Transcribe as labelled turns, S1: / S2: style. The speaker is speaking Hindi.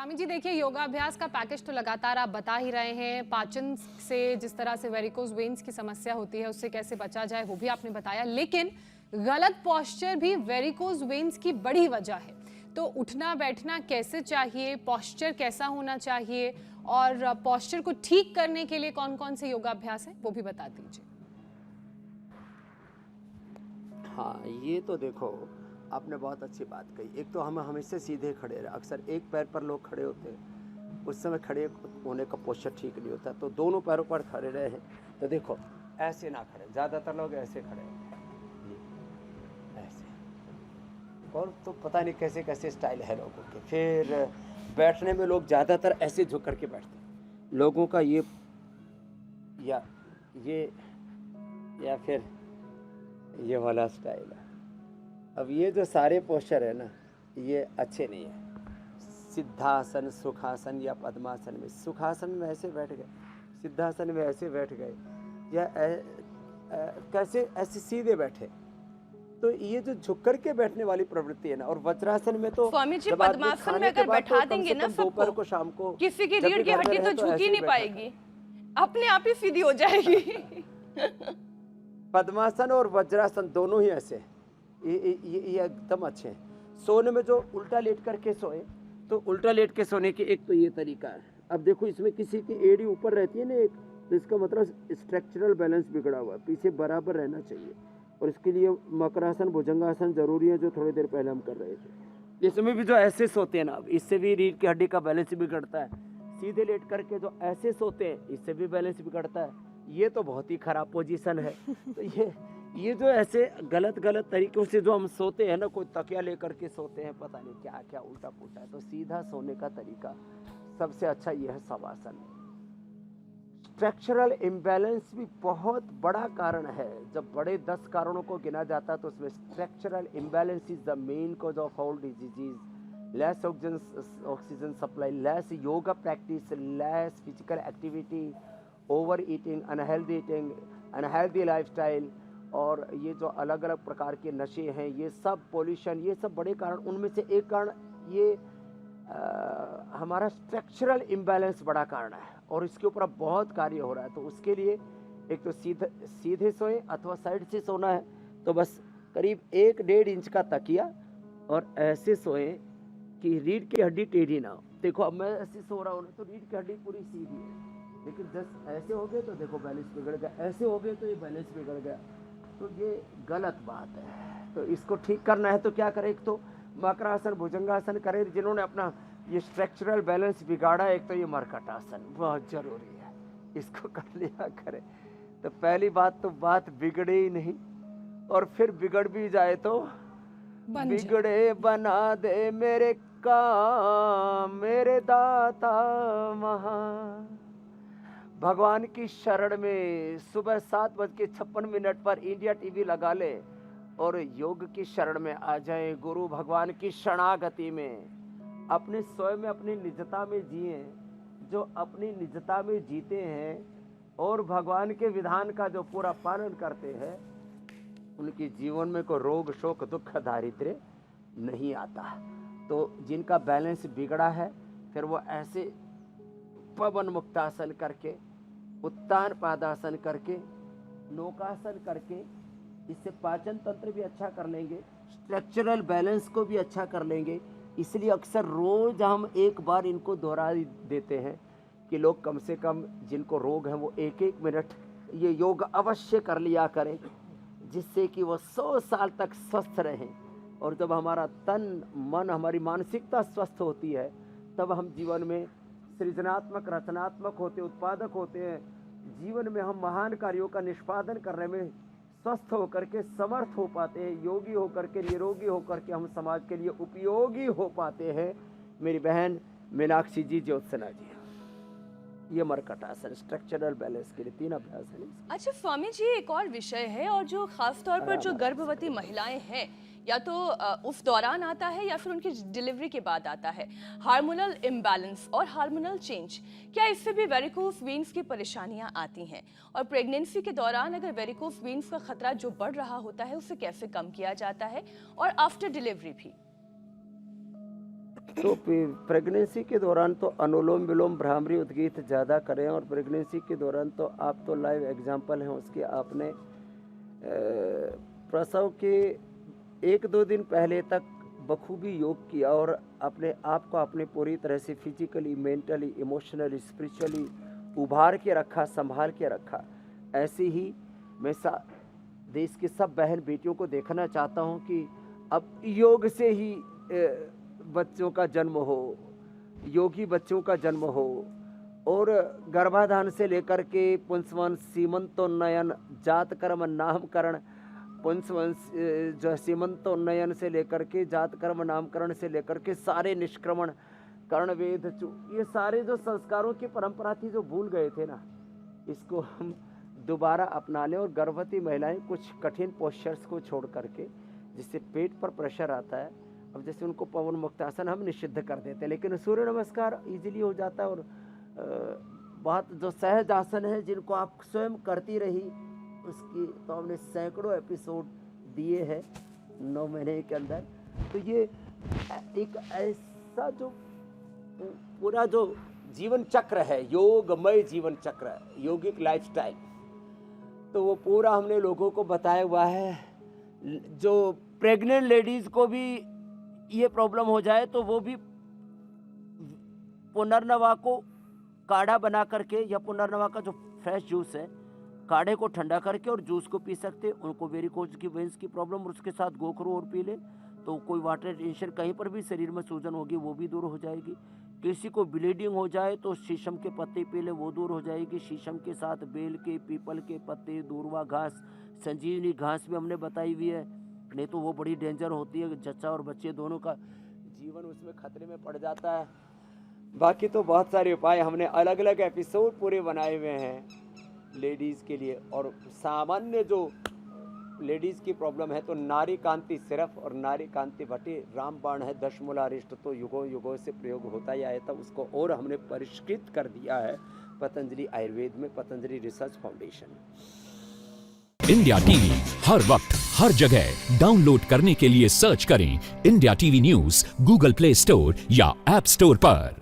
S1: स्वामी जी देखिए, योगाभ्यास का पैकेज तो लगातार आप बता ही रहे हैं। पाचन से जिस तरह से वेरिकोज वेन्स की समस्या होती है उससे कैसे बचा जाए वो भी आपने बताया, लेकिन गलत पोस्चर भी वेरिकोज वेन्स की बड़ी वजह है। तो उठना बैठना कैसे चाहिए, पोस्चर कैसा होना चाहिए और पोस्चर को ठीक करने के लिए कौन कौन से योगाभ्यास है वो भी बता दीजिए।
S2: हाँ, ये तो देखो आपने बहुत अच्छी बात कही। एक तो हम हमेशा सीधे खड़े रहे, अक्सर एक पैर पर लोग खड़े होते हैं, उस समय खड़े होने का पोस्चर ठीक नहीं होता, तो दोनों पैरों पर खड़े रहे हैं। तो देखो ऐसे ना खड़े, ज़्यादातर लोग ऐसे खड़े होते हैं, ये ऐसे, और तो पता नहीं कैसे कैसे स्टाइल है लोगों के। फिर बैठने में लोग ज़्यादातर ऐसे झुक करके बैठते हैं। लोगों का ये ये या फिर ये वाला स्टाइल है। अब ये जो सारे पोस्चर है ना, ये अच्छे नहीं है। सिद्धासन, सुखासन या पद्मासन में, सुखासन में ऐसे बैठ गए, सिद्धासन में ऐसे बैठ गए, या कैसे ऐसे सीधे बैठे, तो ये जो झुक करके बैठने वाली प्रवृत्ति है ना। और वज्रासन में तो
S3: स्वामी जी, पद्मासन में अगर बैठा देंगे ना
S2: दोपहर को, शाम को,
S3: किसी की रीढ़ की हड्डी तो झुक ही नहीं पाएगी, अपने आप ही सीधी हो जाएगी।
S2: पद्मासन और वज्रासन दोनों ही ऐसे, ये एकदम अच्छे हैं। सोने में जो उल्टा लेट करके सोए, तो उल्टा लेट के सोने की एक तो ये तरीका है। अब देखो इसमें किसी की एड़ी ऊपर रहती है ना एक, तो इसका मतलब स्ट्रक्चरल बैलेंस बिगड़ा हुआ है, पीछे बराबर रहना चाहिए। और इसके लिए मकरासन, भुजंगासन जरूरी है, जो थोड़ी देर पहले हम कर रहे थे। इसमें भी जो ऐसे सोते हैं ना, इससे भी रीढ़ की हड्डी का बैलेंस बिगड़ता है। सीधे लेट करके जो ऐसे सोते हैं, इससे भी बैलेंस बिगड़ता है। ये तो बहुत ही खराब पोजीशन है। तो ये जो ऐसे गलत तरीकों से जो हम सोते हैं ना, कोई तकिया लेकर के सोते हैं, पता नहीं क्या क्या उल्टा पुल्टा है। तो सीधा सोने का तरीका सबसे अच्छा ये है शवासन। स्ट्रक्चरल इम्बैलेंस भी बहुत बड़ा कारण है। जब बड़े 10 कारणों को गिना जाता है तो उसमें structural imbalance is the main cause of all diseases. Less oxygen supply, less yoga practice, less physical activity, over eating, unhealthy lifestyle, और ये जो अलग अलग प्रकार के नशे हैं, ये सब पोल्यूशन, ये सब बड़े कारण। उनमें से एक कारण ये हमारा स्ट्रक्चरल इम्बैलेंस बड़ा कारण है, और इसके ऊपर अब बहुत कार्य हो रहा है। तो उसके लिए एक तो सीधे सोए अथवा साइड से सोना है, तो बस करीब 1-1.5 इंच का तकिया, और ऐसे सोए कि रीढ़ की हड्डी टेढ़ी ना हो। देखो अब मैं ऐसे सो रहा हूँ तो रीढ़ की हड्डी पूरी सीधी है, लेकिन जस्ट ऐसे हो गए तो देखो बैलेंस बिगड़ गया, ऐसे हो गए तो ये बैलेंस बिगड़ गया। तो ये गलत बात है। तो इसको ठीक करना है तो क्या करें? एक तो मकरासन, भुजंगासन करें जिन्होंने अपना ये स्ट्रक्चरल बैलेंस बिगाड़ा। एक तो ये मरकटासन बहुत जरूरी है, इसको कर लिया करें तो पहली बात तो बात बिगड़े ही नहीं, और फिर बिगड़ भी जाए तो बिगड़े बना दे मेरे काम मेरे दाता महान। भगवान की शरण में सुबह 7:56 पर इंडिया टीवी लगा ले और योग की शरण में आ जाए। गुरु भगवान की शरणागति में अपने स्वयं में, अपनी निजता में जिए। जो अपनी निजता में जीते हैं और भगवान के विधान का जो पूरा पालन करते हैं, उनके जीवन में कोई रोग, शोक, दुख, दारिद्र्य नहीं आता। तो जिनका बैलेंस बिगड़ा है, फिर वो ऐसे पवन मुक्तासन करके, उत्तान पादासन करके, नौकासन करके, इससे पाचन तंत्र भी अच्छा कर लेंगे, स्ट्रक्चरल बैलेंस को भी अच्छा कर लेंगे। इसलिए अक्सर रोज हम एक बार इनको दोहरा देते हैं कि लोग कम से कम जिनको रोग है वो 1-1 मिनट ये योग अवश्य कर लिया करें, जिससे कि वो 100 साल तक स्वस्थ रहें। और जब हमारा तन, मन, हमारी मानसिकता स्वस्थ होती है, तब हम जीवन में सृजनात्मक, रचनात्मक होते, उत्पादक होते हैं। जीवन में हम महान कार्यों का निष्पादन करने में स्वस्थ होकर के समर्थ हो पाते हैं। योगी होकर के, निरोगी होकर के हम समाज के लिए उपयोगी हो पाते हैं। मेरी बहन मीनाक्षी जी, ज्योत्सना जी, ये मरकटासन स्ट्रक्चरल बैलेंस के लिए 3 अभ्यास है।
S3: अच्छा स्वामी जी, एक और विषय है, और जो खास तौर पर जो गर्भवती महिलाएं हैं, या तो उस दौरान आता है या फिर उनकी डिलीवरी के बाद आता है, हार्मोनल इम्बैलेंस और हार्मोनल चेंज, क्या इससे भी वेरिकोज वेन्स की परेशानियां आती हैं? और प्रेगनेंसी के दौरान अगर वेरिकोज वेन्स का खतरा जो बढ़ रहा होता है, उसे कैसे कम किया जाता है, और आफ्टर डिलीवरी भी?
S2: तो प्रेगनेंसी के दौरान तो अनुलोम विलोम भ्रामरी उद्गीत ज़्यादा करें, और प्रेगनेंसी के दौरान तो आप तो लाइव एग्जांपल हैं उसके। आपने प्रसव के 1-2 दिन पहले तक बखूबी योग किया और अपने आप को अपने पूरी तरह से फिजिकली, मेंटली, इमोशनली, स्पिरिचुअली उभार के रखा, संभाल के रखा। ऐसे ही मैं देश के सब बहन बेटियों को देखना चाहता हूं कि अब योग से ही बच्चों का जन्म हो, योगी बच्चों का जन्म हो, और गर्भाधान से लेकर के पुंसवन, सीमंतोन्नयन, जात कर्म, नामकरण, पुंसवन जो सीमंतोन्नयन से लेकर के जात कर्म, नामकरण से लेकर के सारे निष्क्रमण, कर्णवेद, ये सारे जो संस्कारों की परंपरा थी जो भूल गए थे ना, इसको हम दोबारा अपना लें। और गर्भवती महिलाएं कुछ कठिन पोस्चर्स को छोड़ करके, जिससे पेट पर प्रेशर आता है, अब जैसे उनको पवन मुक्तासन हम निषिद्ध कर देते हैं, लेकिन सूर्य नमस्कार इजीली हो जाता है। और बहुत जो सहज आसन है जिनको आप स्वयं करती रही, उसकी तो हमने सैकड़ों एपिसोड दिए हैं 9 महीने के अंदर। तो ये एक ऐसा जो पूरा जो जीवन चक्र है, योगमय जीवन चक्र है, योगिक लाइफस्टाइल, तो वो पूरा हमने लोगों को बताया हुआ है। जो प्रेग्नेंट लेडीज़ को भी ये प्रॉब्लम हो जाए तो वो भी पुनर्नवा को काढ़ा बना करके, या पुनर्नवा का जो फ्रेश जूस है, काढ़े को ठंडा करके और जूस को पी सकते हैं। उनको वेरिकोज की वेंस की प्रॉब्लम, और उसके साथ गोखरू और पी ले तो कोई वाटर टेंशन, कहीं पर भी शरीर में सूजन होगी वो भी दूर हो जाएगी। किसी को ब्लीडिंग हो जाए तो शीशम के पत्ते पी ले, वो दूर हो जाएगी। शीशम के साथ बेल के, पीपल के पत्ते, दूर्वा घास, संजीवनी घास भी हमने बताई हुई है, नहीं तो वो बड़ी डेंजर होती है, जच्चा और बच्चे दोनों का जीवन उसमें खतरे में पड़ जाता है। बाकी तो बहुत सारे उपाय हमने अलग अलग एपिसोड पूरे बनाए हुए हैं लेडीज़ के लिए। और सामान्य जो लेडीज़ की प्रॉब्लम है तो नारी कांति सिरप और नारी कांति भट्टी रामबाण है, 10 मूलारिष्ट तो युगों युगों से प्रयोग होता ही आया था, उसको और हमने परिष्कृत कर दिया है पतंजलि आयुर्वेद में, Patanjali research foundation.
S4: India TV हर वक्त हर जगह डाउनलोड करने के लिए सर्च करें India TV news Google Play Store या ऐप स्टोर पर।